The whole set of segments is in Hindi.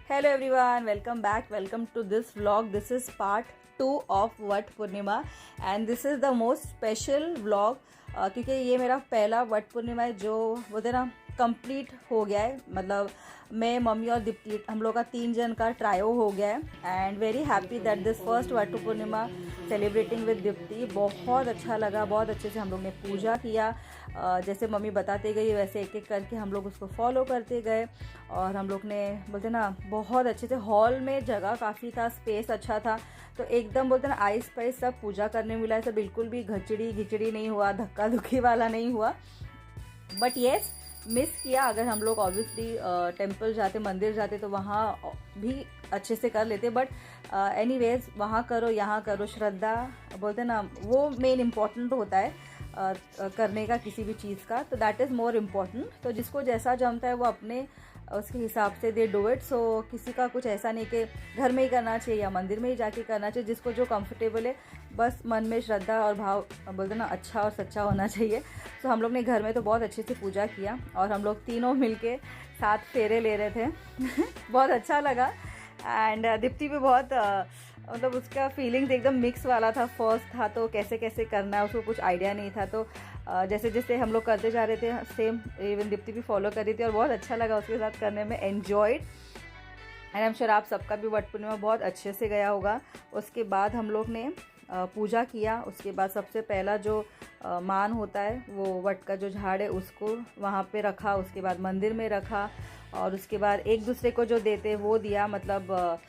Hello everyone, welcome back. Welcome to this vlog. This is part 2 of Vat Purnima and this is the most special vlog क्योंकि ये मेरा पहला वट पूर्णिमा है जो बोलते ना कंप्लीट हो गया है। मतलब मैं, मम्मी और दीप्ति, हम लोग का 3 जन का ट्रायो हो गया है and very happy that this first what Purnima celebrating with Deepti. बहुत अच्छा लगा, बहुत अच्छे से हम लोग ने पूजा किया। जैसे मम्मी बताते गई वैसे एक एक करके हम लोग उसको फॉलो करते गए और हम लोग ने बोलते ना बहुत अच्छे से, हॉल में जगह काफ़ी था, स्पेस अच्छा था, तो एकदम बोलते ना आइस पाइस सब पूजा करने मिला है। सब बिल्कुल भी घिचड़ी नहीं हुआ, धक्का धुक्की वाला नहीं हुआ। बट येस, मिस किया। अगर हम लोग ऑब्वियसली टेंपल जाते, मंदिर जाते तो वहाँ भी अच्छे से कर लेते, बट एनीवेज वहाँ करो यहाँ करो, श्रद्धा बोलते ना वो मेन इम्पॉर्टेंट होता है करने का किसी भी चीज़ का, तो दैट इज़ मोर इम्पॉर्टेंट। तो जिसको जैसा जमता है वो अपने उसके हिसाब से दे डू इट। सो किसी का कुछ ऐसा नहीं कि घर में ही करना चाहिए या मंदिर में ही जाके करना चाहिए, जिसको जो कंफर्टेबल है, बस मन में श्रद्धा और भाव बोलते ना अच्छा और सच्चा होना चाहिए। सो हम लोग ने घर में तो बहुत अच्छे से पूजा किया और हम लोग तीनों मिलके 7 फेरे ले रहे थे बहुत अच्छा लगा। एंड दीप्ति भी बहुत मतलब उसका फीलिंग्स एकदम मिक्स वाला था। फर्स्ट था तो कैसे कैसे करना है उसको कुछ आइडिया नहीं था, तो जैसे जैसे हम लोग करते जा रहे थे सेम इवन दीप्ति भी फॉलो कर रही थी और बहुत अच्छा लगा उसके साथ करने में, enjoyed. And I am sure आप सबका भी वट पूर्णिमा बहुत अच्छे से गया होगा। उसके बाद हम लोग ने पूजा किया। उसके बाद सबसे पहला जो मान होता है वो वट का जो झाड़ है उसको वहाँ पे रखा, उसके बाद मंदिर में रखा और उसके बाद एक दूसरे को जो देते वो दिया। मतलब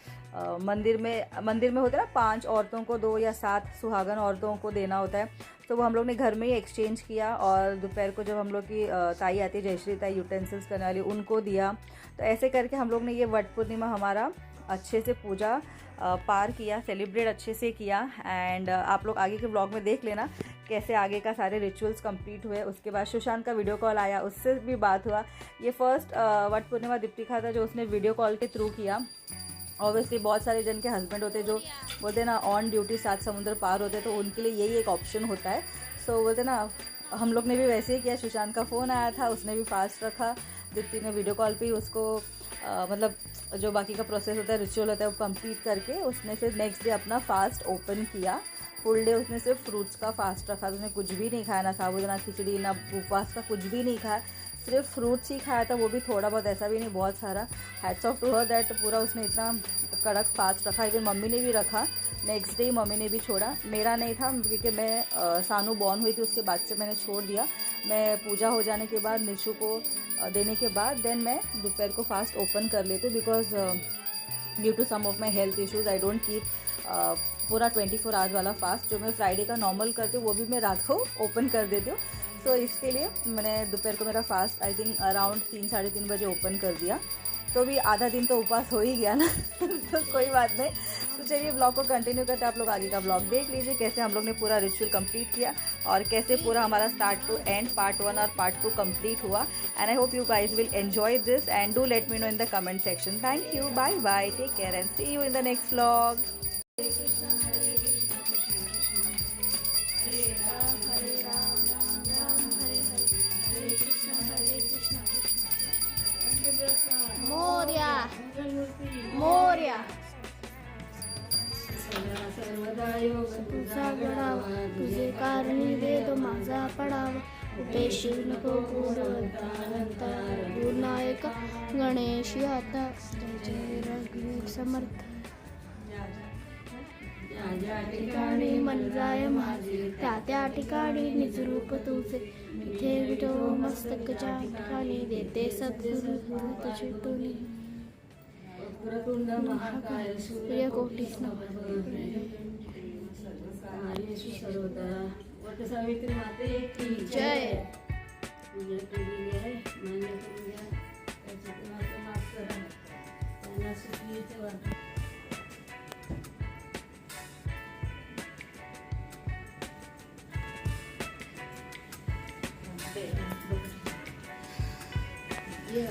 मंदिर में होता है ना 5 औरतों को 2 या 7 सुहागन औरतों को देना होता है, तो वो हम लोग ने घर में ही एक्सचेंज किया। और दोपहर को जब हम लोग की ताई आती है, जयश्री ताई यूटेंसिल्स करने वाली, उनको दिया। तो ऐसे करके हम लोग ने ये वट पूर्णिमा हमारा अच्छे से पूजा पार किया, सेलिब्रेट अच्छे से किया। एंड आप लोग आगे के ब्लॉग में देख लेना कैसे आगे का सारे रिचुअल्स कंप्लीट हुए। उसके बाद सुशांत का वीडियो कॉल आया, उससे भी बात हुआ। ये फर्स्ट वट पूर्णिमा दीप्तिका था जो उसने वीडियो कॉल के थ्रू किया। ऑब्वियसली बहुत सारे जन के हस्बैंड होते जो बोलते ना ऑन ड्यूटी 7 समुद्र पार होते, तो उनके लिए यही एक ऑप्शन होता है। सो बोलते ना हम लोग ने भी वैसे ही किया। सुशांत का फ़ोन आया था, उसने भी फास्ट रखा, दीप्ति ने वीडियो कॉल पे ही उसको मतलब जो बाकी का प्रोसेस होता है, रिचुअल होता है, वो कंप्लीट करके उसने फिर नेक्स्ट डे अपना फास्ट ओपन किया। फुल डे उसने सिर्फ फ्रूट्स का फास्ट रखा, तो उसने कुछ भी नहीं खाया, ना साबुदाना खिचड़ी, ना उपवास का कुछ भी नहीं खाया, सिर्फ फ्रूट्स ही खाया था, वो भी थोड़ा बहुत, ऐसा भी नहीं बहुत सारा। Hats off to her that पूरा उसने इतना कड़क फास्ट रखा। इवन मम्मी ने भी रखा, नेक्स्ट डे मम्मी ने भी छोड़ा। मेरा नहीं था क्योंकि मैं सानू बॉर्न हुई थी उसके बाद से मैंने छोड़ दिया। मैं पूजा हो जाने के बाद निशु को देने के बाद देन मैं दोपहर को फास्ट ओपन कर लेती हूँ, because due to some of my health issues I don't keep पूरा 24 आवर्स वाला फास्ट। जो मैं फ्राइडे का नॉर्मल करती हूँ वो भी मैं रात को ओपन कर देती हूँ। तो इसके लिए मैंने दोपहर को मेरा फास्ट आई थिंक अराउंड 3 साढ़े 3 बजे ओपन कर दिया, तो भी आधा दिन तो उपवास हो ही गया ना तो कोई बात नहीं। तो चलिए ब्लॉग को कंटिन्यू करते हैं। आप लोग आगे का ब्लॉग देख लीजिए कैसे हम लोग ने पूरा रिचुअल कंप्लीट किया और कैसे पूरा हमारा स्टार्ट टू एंड पार्ट 1 और पार्ट 2 कंप्लीट हुआ। And I hope you guys will enjoy this and do let me know in the comment section. Thank you, bye bye, take care and see you in the next vlog. मोरया मोरया तुझा गडावा, तुझे कारणी वेद माझा पडावा, उपेशी नको गुरुनायक गणेश आता, जय रघुवीर समर्थ। ज्या ठिकाणी मन जाय माझे त्या त्या ठिकाणी निजरूप तुझे, इथे विठो मस्तक ज्या ठिकाणी देते सद्गुरु तुझे टोनी। महाकाय सूर्यकोटी सावित्री माते की जय। Yeah.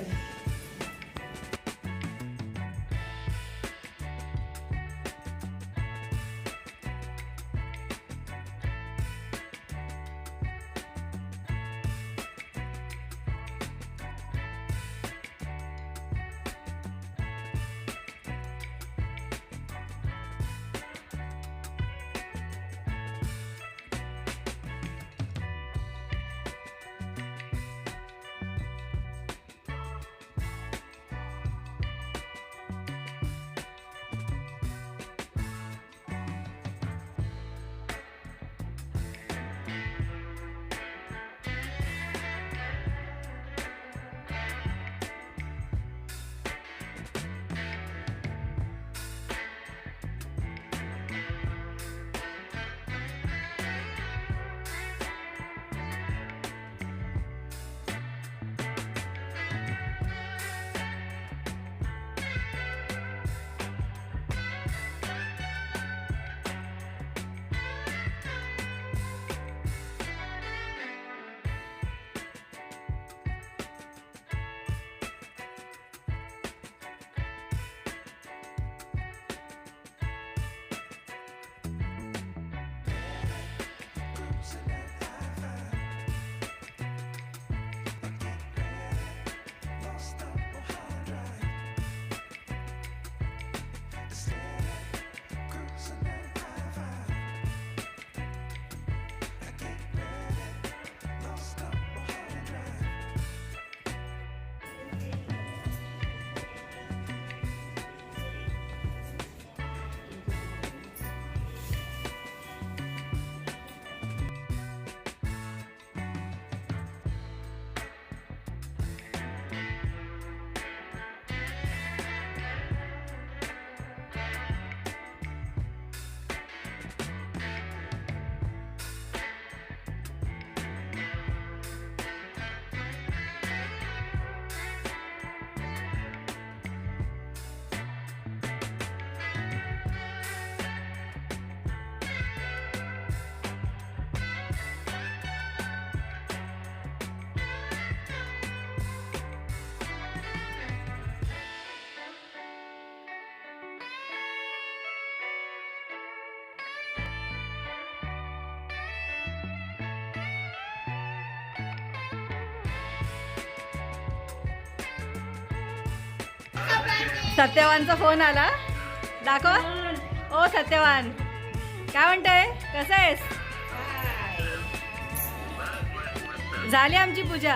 सत्यवानचा फोन आला. दाखव. ओ सत्यवान, काय म्हणतोय, कसं आहेस? झाली आमची पूजा.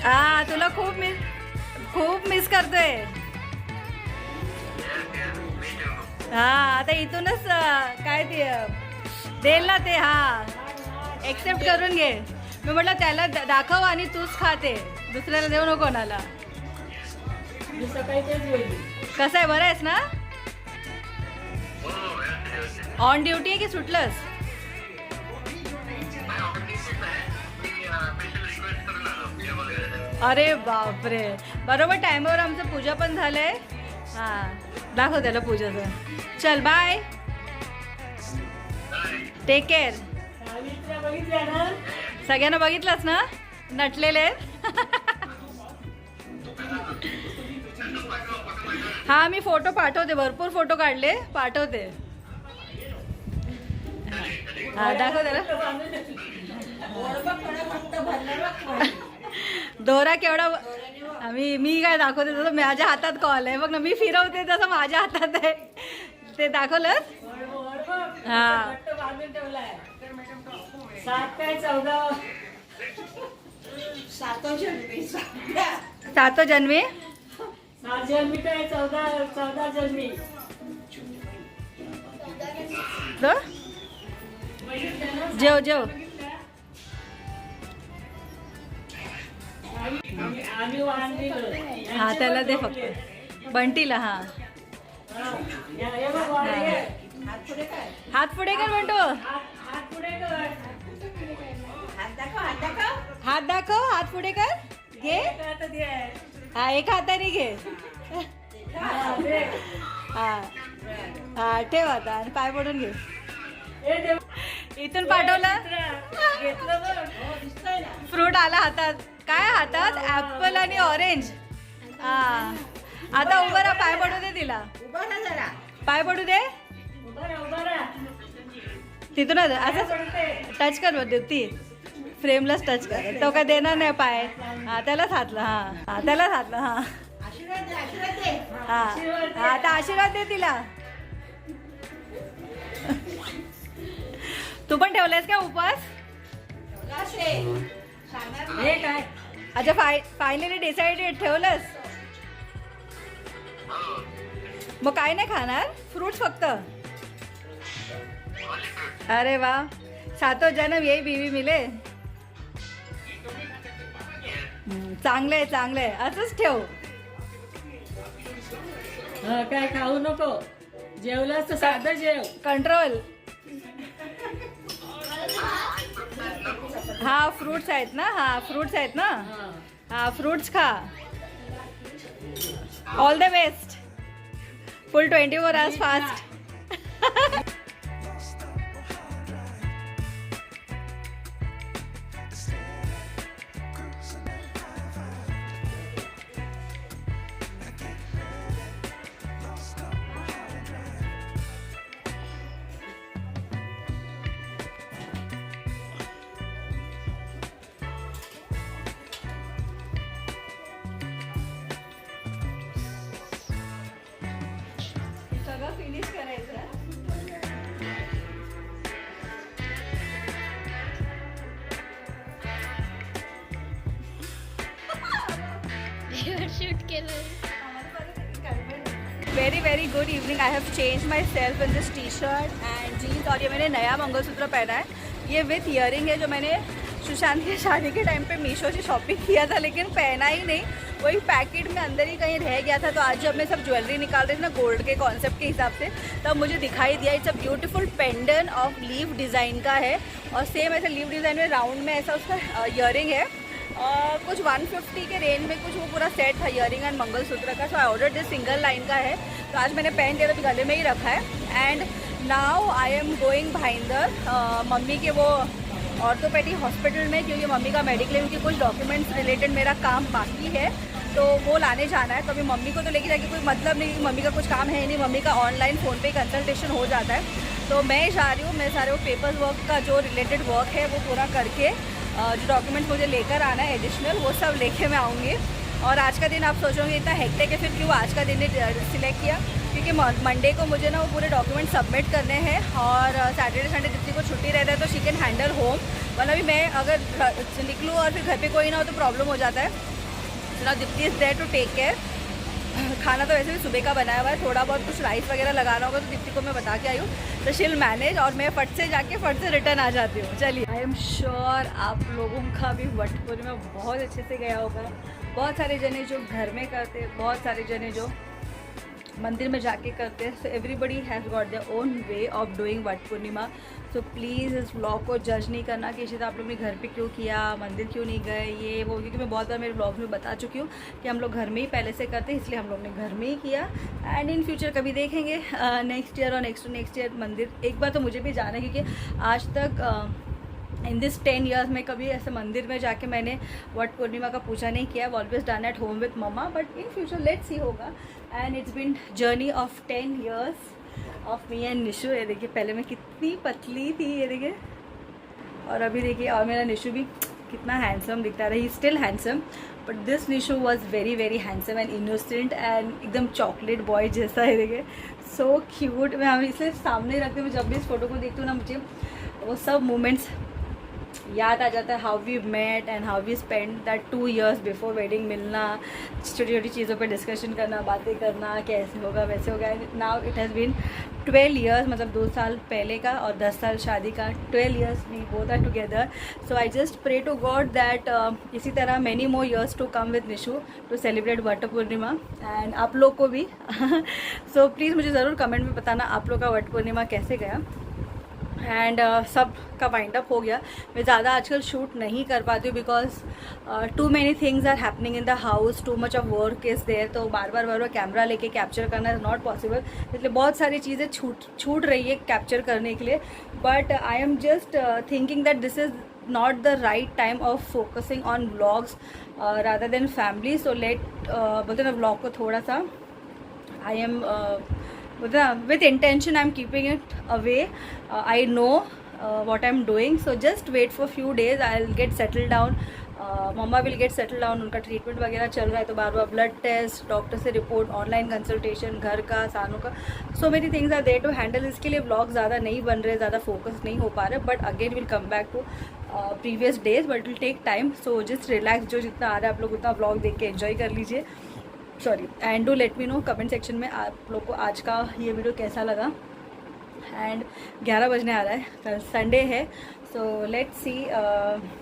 हा, तुला खूप मिस करतोय. हा, आता इथूनच काय ते देईल ना ते. हा, एक्सेप्ट करून घे. मी म्हटलं त्याला दाखव आणि तूच खाते, दुसऱ्याला देऊ नको कोणाला. कसं आहे, बरं आहेस ना? ऑन ड्युटी आहे की सुटलंस? अरे बापरे, बरोबर टाइमवर आमचं पूजा पण झालंय. हां, दाखव त्याला पूजाचं. चल बाय, टेक केअर. सगळ्यांना बघितलंच ना, नटलेले. हा, मी फोटो पाठवते, भरपूर फोटो काढले, पाठवते. हा, दाखव त्याला. दोरा केवढा. मी काय दाखवते तसं माझ्या हातात कॉल आहे बघ ना, मी फिरवते तसं माझ्या हातात आहे. ते दाखवलं. हा, 7 जन्मी. 14 जन्मी. जेव. हा, त्याला दे फक्त, बंटीला. हा, हात पुढे कर म्हणतो. हात दाखव, हात पुढे कर. घे. हा, एका हाताने घे. हा, ठेव आता आणि पाय पडून घे. इथून पाठवलं. फ्रूट आला हातात. काय हातात? ऍपल आणि ऑरेंज. हा, आता उभं राहा, पाय पडू दे तिला. पाय पडू दे. तिथून असं टच कर ती, फ्रेमलाच टच कर. तो काय देणार नाही पाय. हा, त्यालाच हातला. हा, त्यालाच हातला. हा, हा, आता आशीर्वाद दे तिला. तू पण ठेवलायस का उपवास? अच्छा, फायनली डिसाइडेड, ठेवलंस. मग काय नाही खाणार, फ्रूट्स फक्त. अरे वा, 7 जन्म यही बीवी मिले. चांगलंय, असंच ठेव. काय खाऊ नको, जेवलास तर साधं जेव. कंट्रोल. हा, फ्रूट्स आहेत ना. हा, फ्रूट्स खा. All the best. Full 24 hours fast. सगळं फिनिश करायचं. शूट केलं. Very good evening. I have change my self in this T shirt and jeans. और ये मैंने नया मंगलसूत्र पहना है. ये विथ ईयरिंग है, जो मैंने सुशांत की शादी के टाइम पे मीशो से शॉपिंग किया था, लेकिन पहना ही नहीं. वही पैकेट में अंदर ही कहीं रह गया था. तो आज जब मैं सब ज्वेलरी निकाल रही थी ना, गोल्ड के कॉन्सेप्ट के हिसाब से, तब मुझे दिखाई दिया. It's a beautiful pendant of leaf design का है, और सेम ऐसा लीफ डिज़ाइन में राउंड में ऐसा उसका ईयरिंग है. कुछ 150 के रेंज में कुछ वो पूरा सेट था, ईयरिंग एंड मंगलसूत्र का. So I order this single line का है. तो आज मैंने पहन दिया, तो गले में ही रखा है. And now I am going Bhayandar, mummy के वो ऑर्थोपेडिक हॉस्पिटल में, क्योंकि मम्मी का मेडिक्लेम के कुछ डॉक्यूमेंट्स रिलेटेड मेरा काम बाकी है, तो वो लाने जाना है. तो अभी मम्मी को तो लेके जाके कोई मतलब नहीं, मम्मी का कुछ काम है नहीं. मम्मी का ऑनलाइन फ़ोन पे कंसल्टेशन हो जाता है. तो मैं जा रही हूँ. मैं सारे वो पेपर वर्क का जो रिलेटेड वर्क है वो पूरा करके, जो डॉक्यूमेंट मुझे लेकर आना है एडिशनल, वो सब लेके मैं आऊँगी. और आज का दिन आप सोचोगे इतना हेक्टिक है, फिर क्यों आज का दिन सिलेक्ट किया? क्योंकि मंडे को मुझे ना वो पूरे डॉक्यूमेंट सबमिट करने हैं और सैटरडे संडे जितनी को छुट्टी रहता है तो शी कैन हैंडल होम, वरना भी मैं अगर निकलूँ और फिर घर पे कोई ना हो तो प्रॉब्लम हो जाता है। So now Deepti is there to take care. खाना तो वैसे भी सुबह का बनाया हुआ है, थोड़ा बहुत कुछ राइस वगैरह लगाना होगा तो दीप्ति को मैं बता के आई हूँ, तो शील मैनेज, और मैं फट से जाके फट से रिटर्न आ जाती हूँ। चलिए, आई एम श्योर आप लोगों का भी वट पूर्णिमा बहुत अच्छे से गया होगा। बहुत सारे जने जो घर में करते, बहुत सारे जने जो मंदिर में जाके करते हैं। So everybody has got their own way of doing what Purnima. So please इस व्लॉग को जज नहीं करना कि शायद आप लोग ने घर पे क्यों किया, मंदिर क्यों नहीं गए, ये वो, क्योंकि मैं बहुत बार मेरे व्लॉग में बता चुकी हूँ कि हम लोग घर में ही पहले से करते हैं, इसलिए हम लोग ने घर में ही किया। एंड इन फ्यूचर कभी देखेंगे नेक्स्ट ईयर और नेक्स्ट ईयर मंदिर। एक बार तो मुझे भी जाना है, क्योंकि आज तक इन दिस 10 years में कभी ऐसे मंदिर में जाके मैंने वट पूर्णिमा का पूजा नहीं किया। Always done at home with mamma, but in future let's see होगा। And it's been journey of 10 years of me and Nishu. ये देखिए, पहले मैं कितनी पतली थी, ये देखिए, और अभी देखिए, और मेरा निशु भी कितना हैंडसम दिखता रहा। He still handsome, but this Nishu was very very handsome and innocent and एकदम चॉकलेट बॉय जैसा है। देखिए, सो क्यूट। मैं हम इसे सामने रखते हुए जब भी इस फोटो को देखती हूँ ना, मुझे वो सब मोमेंट्स याद आ जाता है। How we met and how we spend that 2 years before wedding, मिलना, छोटी छोटी चीज़ों पर डिस्कशन करना, बातें करना, कैसे होगा वैसे होगा। Now it has been 12 years, मतलब 2 साल पहले का और 10 साल शादी का। 12 years we both are together. So I just pray to God that इसी तरह many more years to come with Nishu to celebrate Vat Purnima, and आप लोग को भी। सो प्लीज़ मुझे ज़रूर कमेंट में बताना आप लोग का वट पूर्णिमा कैसे गया। एंड सब का वाइंड अप हो गया। मैं ज़्यादा आजकल शूट नहीं कर पाती हूँ because too many things are happening in the house, too much of work is there, तो बार बार कैमरा लेके कैप्चर करना इज़ नॉट पॉसिबल। इसलिए बहुत सारी चीज़ें छूट रही है कैप्चर करने के लिए। But I am just thinking that this is not the right time of focusing on vlogs rather than family. So बोलते ना vlog को थोड़ा सा I am with intention I'm keeping it away. I know what I'm doing, so just wait for few days. I'll get settled down. Mamma will get settle down, उनका ट्रीटमेंट वगैरह चल रहा है, तो बार बार ब्लड टेस्ट, डॉक्टर से रिपोर्ट, ऑनलाइन कंसल्टेशन, घर का, सानों का, so many things are there to handle. इसके लिए व्लॉग ज़्यादा नहीं बन रहे, ज़्यादा फोकस नहीं हो पा रहे, but again will come back to previous days, but will take time. So just relax, जो जितना आ रहा है आप लोग उतना व्लॉग देख के एंजॉय कर लीजिए। Sorry, and do let me no comment section में आप लोग को आज का ये वीडियो कैसा लगा। एंड 11 बजने आ रहा है, कल संडे है, सो लेट्स सी।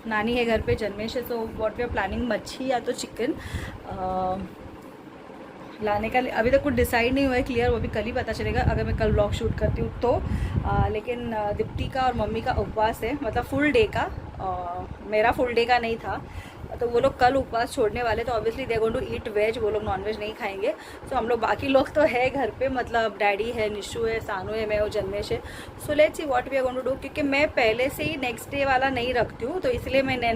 नानी है घर पे, जन्मेश है, so what we are planning, मच्छी या तो चिकन लाने का अभी तक कुछ डिसाइड नहीं हुआ है क्लियर, वो भी कल ही पता चलेगा अगर मैं कल व्लॉग शूट करती हूँ तो। लेकिन दीप्ति का और मम्मी का उपवास है, मतलब फुल डे का, मेरा फुल डे का नहीं था, तो वो लोग कल उपवास छोड़ने वाले, तो obviously they going to eat veg, वो लोग नॉनवेज नहीं खाएंगे। सो हम लोग बाकी लोग तो है घर पे, मतलब डैडी है, निशु है, सानू है, मैं और जन्मेश है। So let's see what we are going to do, क्योंकि मैं पहले से ही नेक्स्ट डे वाला नहीं रखती हूँ, तो इसलिए मैंने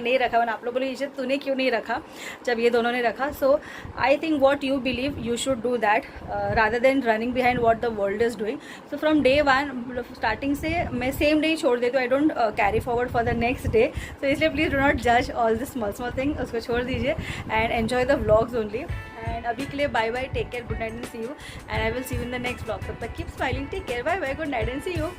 नहीं रखा। वरना आप लोग बोले इज्जत तूने क्यों नहीं रखा जब ये दोनों ने रखा। So I think what you believe you should do that rather than running behind what the world is doing. So from day 1 starting से मैं सेम डे ही छोड़ देती हूँ, I don't carry forward for the next day. So इसलिए प्लीज़ डू नॉट जज ऑल दिस स्मॉल थिंग, उसको छोड़ दीजिए and enjoy the vlogs only. And अभी के लिए bye bye, take care, good night and see you, and I will see you in the next vlog. तब तक keep smiling, take care, bye bye, good night and see you.